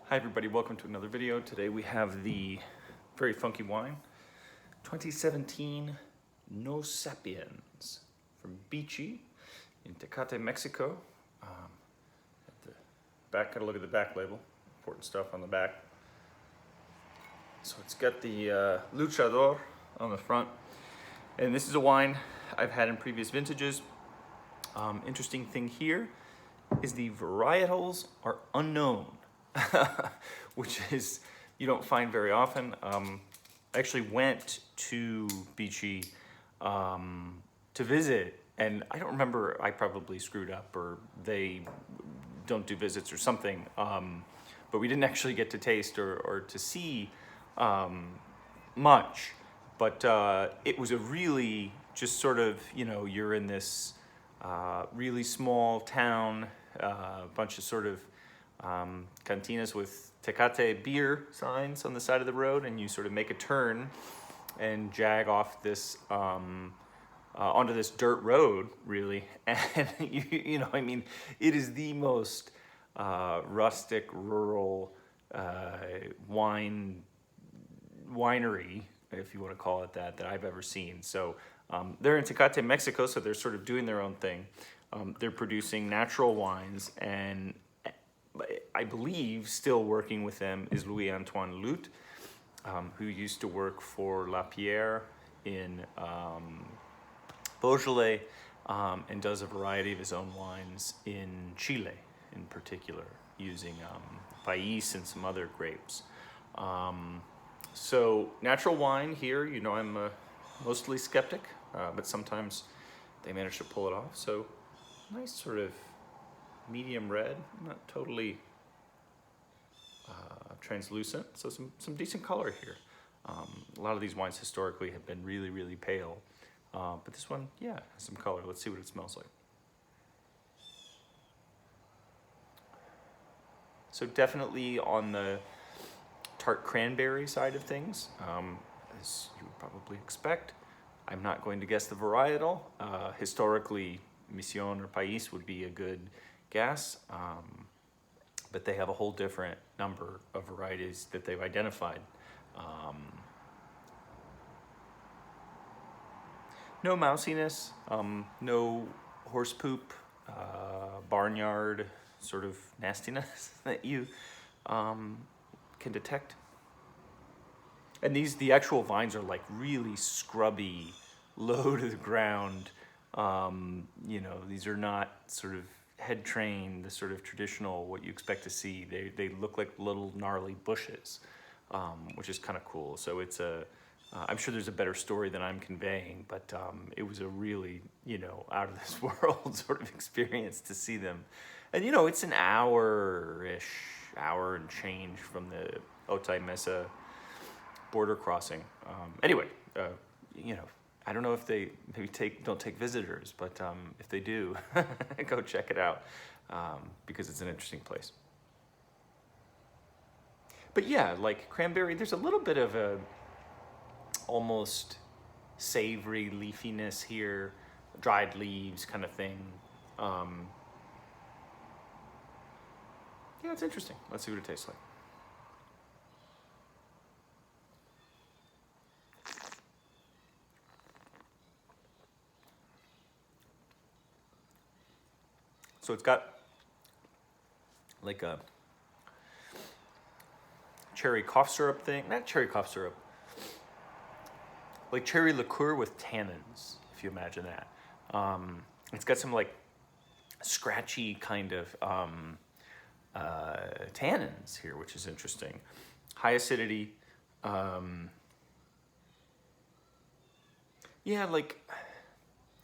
Hi everybody, welcome to another video. Today we have the very funky wine, 2017 No Sapiens from Bichi in Tecate, Mexico. At the back, gotta look at the back label, important stuff on the back. So it's got the luchador on the front. And this is a wine I've had in previous vintages. Interesting thing here is the varietals are unknown. Which is, you don't find very often. I actually went to Bichi to visit, and I don't remember, I probably screwed up or they don't do visits or something, but we didn't actually get to taste or to see much, but it was a really just sort of, you know, you're in this really small town, a bunch of sort of cantinas with Tecate beer signs on the side of the road, and you sort of make a turn and jag off this onto this dirt road, really. And you know, I mean, it is the most rustic, rural winery, if you want to call it that I've ever seen. So they're in Tecate, Mexico, so they're sort of doing their own thing. They're producing natural wines, and I believe still working with them is Louis-Antoine Lute, who used to work for La Pierre in Beaujolais, and does a variety of his own wines in Chile in particular, using Pais and some other grapes. So natural wine here, you know, I'm mostly skeptic, but sometimes they manage to pull it off. So nice sort of medium red, not totally translucent, so some decent color here. A lot of these wines historically have been really, really pale, but this one, yeah, has some color. Let's see what it smells like. So definitely on the tart cranberry side of things, as you would probably expect. I'm not going to guess the varietal. Historically, Mission or Pais would be a good guess, but they have a whole different number of varieties that they've identified. No mousiness, no horse poop, barnyard sort of nastiness that you can detect. And the actual vines are like really scrubby, low to the ground. You know, these are not sort of head trained, the sort of traditional, what you expect to see. They look like little gnarly bushes, which is kind of cool. So it's I'm sure there's a better story than I'm conveying, but it was a really, you know, out of this world sort of experience to see them. And, you know, it's an hour-ish, hour and change from the Otay Mesa border crossing. Anyway, you know, I don't know if they maybe don't take visitors, but if they do, go check it out, because it's an interesting place. But yeah, like cranberry, there's a little bit of a almost savory leafiness here, dried leaves kind of thing. Yeah, it's interesting. Let's see what it tastes like. So it's got like a cherry cough syrup thing, not cherry cough syrup, like cherry liqueur with tannins, if you imagine that. It's got some like scratchy kind of tannins here, which is interesting. High acidity. Yeah, like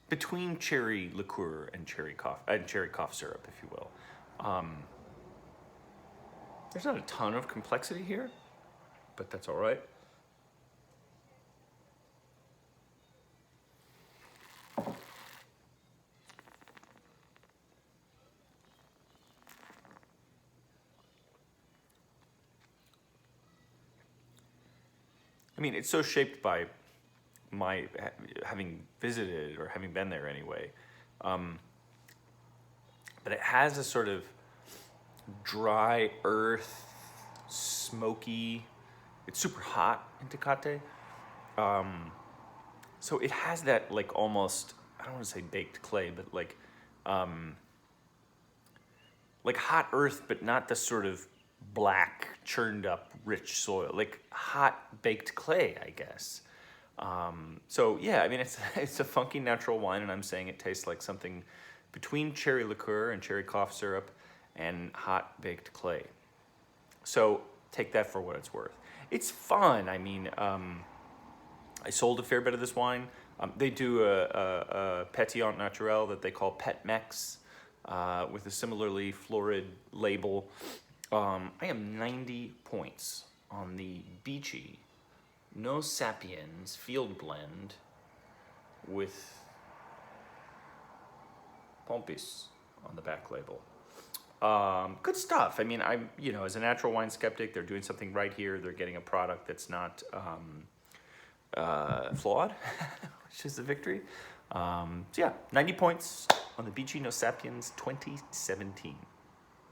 between cherry liqueur and cherry cough syrup, if you will. There's not a ton of complexity here, but that's all right. I mean, it's so shaped by my having visited or having been there anyway. But it has a sort of dry earth smoky. It's super hot in Tecate. So it has that like almost, I don't want to say baked clay, but like hot earth, but not the sort of black, churned up, rich soil, like hot baked clay, I guess. So yeah, I mean, it's a funky natural wine, and I'm saying it tastes like something between cherry liqueur and cherry cough syrup and hot baked clay. So take that for what it's worth. It's fun. I mean, I sold a fair bit of this wine. They do a Pétillant Naturel that they call Pet Mex with a similarly florid label. I am 90 points on the Bichi No Sapiens Field Blend with Pompis on the back label. Good stuff. I mean, I'm, as a natural wine skeptic, they're doing something right here. They're getting a product that's not flawed, which is a victory. So yeah, 90 points on the Bichi No Sapiens 2017.